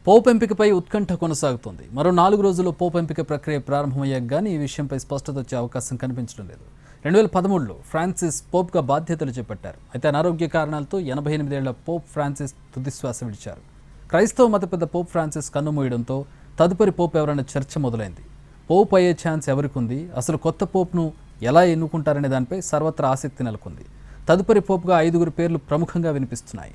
Pope ఎంపికపై ఉత్కంఠ కొనసాగుతోంది. మరో 4 రోజుల్లో పోప్ ఎంపిక ప్రక్రియ ప్రారంభమయ్యాక కానీ ఈ విషయంపై స్పష్టత వచ్చే అవకాశం కనిపించడం లేదు. 2013లో ఫ్రాన్సిస్ పోప్గా బాధ్యతలు చేపట్టారు. అయితే అనారోగ్య కారణాలతో 88 ఏళ్ల పోప్ ఫ్రాన్సిస్ తుదిశ్వాస విడిచారు. క్రైస్తవ మత పెద్ద పోప్ ఫ్రాన్సిస్ కన్నుమూయడంతో తదుపరి పోప్ ఎవరన్న చర్చ మొదలైంది. పోప్ అయ్యే ఛాన్స్ ఎవరికుంది, అసలు కొత్త పోప్ను ఎలా ఎన్నుకుంటారనే దానిపై సర్వత్రా ఆసక్తి నెలకొంది. తదుపరి పోప్గా 5 పేర్లు ప్రముఖంగా వినిపిస్తున్నాయి.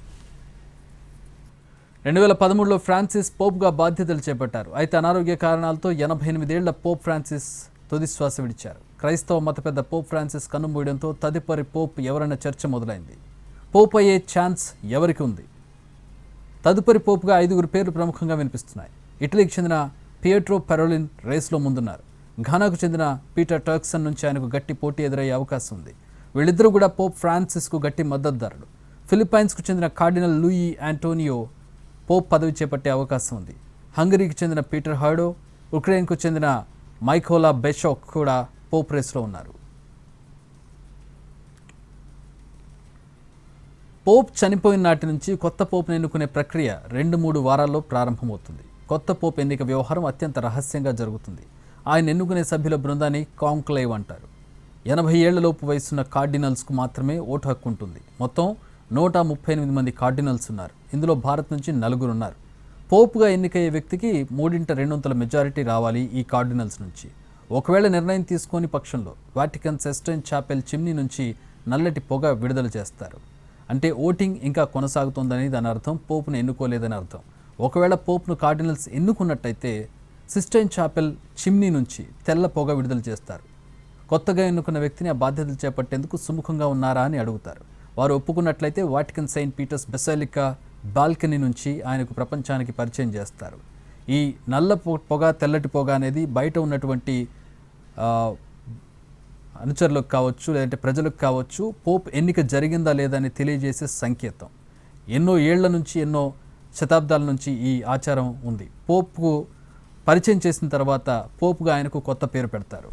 2013లో ఫ్రాన్సిస్ పోప్గా బాధ్యతలు చేపట్టారు. అయితే అనారోగ్య కారణాలతో 88 ఏళ్ల పోప్ ఫ్రాన్సిస్ తుదిశ్వాస విడిచారు. క్రైస్తవ మత పెద్ద పోప్ ఫ్రాన్సిస్ కన్నుమూయడంతో తదుపరి పోప్ ఎవరన్న చర్చ మొదలైంది. పోప్ అయ్యే ఛాన్స్ ఎవరికి ఉంది? తదుపరి పోప్గా 5 పేర్లు ప్రముఖంగా వినిపిస్తున్నాయి. ఇటలీకి చెందిన పియెట్రో పెరోలిన్ రేస్లో ముందున్నారు. ఘానాకు చెందిన పీటర్ టర్క్సన్ నుంచి ఆయనకు గట్టి పోటీ ఎదురయ్యే అవకాశం ఉంది. వీళ్ళిద్దరూ కూడా పోప్ ఫ్రాన్సిస్కు గట్టి మద్దతుదారులు. ఫిలిప్పైన్స్కు చెందిన కార్డినల్ లూయి యాంటోనియో పోప్ పదవి చేపట్టే అవకాశం ఉంది. హంగరీకి చెందిన పీటర్ హర్డో, ఉక్రెయిన్కు చెందిన మైకోలా బెషోక్ కూడా పోప్ రేస్లో ఉన్నారు. పోప్ చనిపోయిన నాటి నుంచి కొత్త పోప్ను ఎన్నుకునే ప్రక్రియ 2-3 వారాల్లో ప్రారంభమవుతుంది. కొత్త పోప్ ఎన్నిక వ్యవహారం అత్యంత రహస్యంగా జరుగుతుంది. ఆయన ఎన్నుకునే సభ్యుల బృందాన్ని కాంక్లేవ్ అంటారు. 80 ఏళ్లలోపు వయసున్న కార్డినల్స్కు మాత్రమే ఓటు హక్కు ఉంటుంది. మొత్తం 138 మంది కార్డినల్స్ ఉన్నారు. ఇందులో భారత్ నుంచి 4 ఉన్నారు. పోప్గా ఎన్నికయ్యే వ్యక్తికి 3/2 మెజారిటీ రావాలి ఈ కార్డినల్స్ నుంచి. ఒకవేళ నిర్ణయం తీసుకొని పక్షంలో వాటికన్ సిస్టైన్ చాపెల్ చిమ్నీ నుంచి నల్లటి పొగ విడుదల చేస్తారు. అంటే ఓటింగ్ ఇంకా కొనసాగుతోందని దాని అర్థం, పోప్ను ఎన్నుకోలేదని అర్థం. ఒకవేళ పోప్ను కార్డినల్స్ ఎన్నుకున్నట్టయితే సిస్టైన్ చాపెల్ చిమ్నీ నుంచి తెల్ల పొగ విడుదల చేస్తారు. కొత్తగా ఎన్నుకున్న వ్యక్తిని ఆ బాధ్యతలు చేపట్టేందుకు సుముఖంగా ఉన్నారా అని అడుగుతారు. వారు ఒప్పుకున్నట్లయితే Vatican Saint Peter's basilica balcony నుంచి ఆయనకు ప్రపంచానికి పరిచయం చేస్తారు. ఈ నల్ల పొగ, తెల్లటి పొగ అనేది బయట ఉన్నటువంటి అనుచరులకు కావచ్చు, లేదంటే ప్రజలకు కావచ్చు, పోప్ ఎన్నిక జరిగిందా లేదా అని తెలియజేసే సంకేతం. ఎన్నో ఏళ్ల నుంచి, ఎన్నో శతాబ్దాల నుంచి ఈ ఆచారం ఉంది. పోప్కు పరిచయం చేసిన తర్వాత పోప్గా ఆయనకు కొత్త పేరు పెడతారు.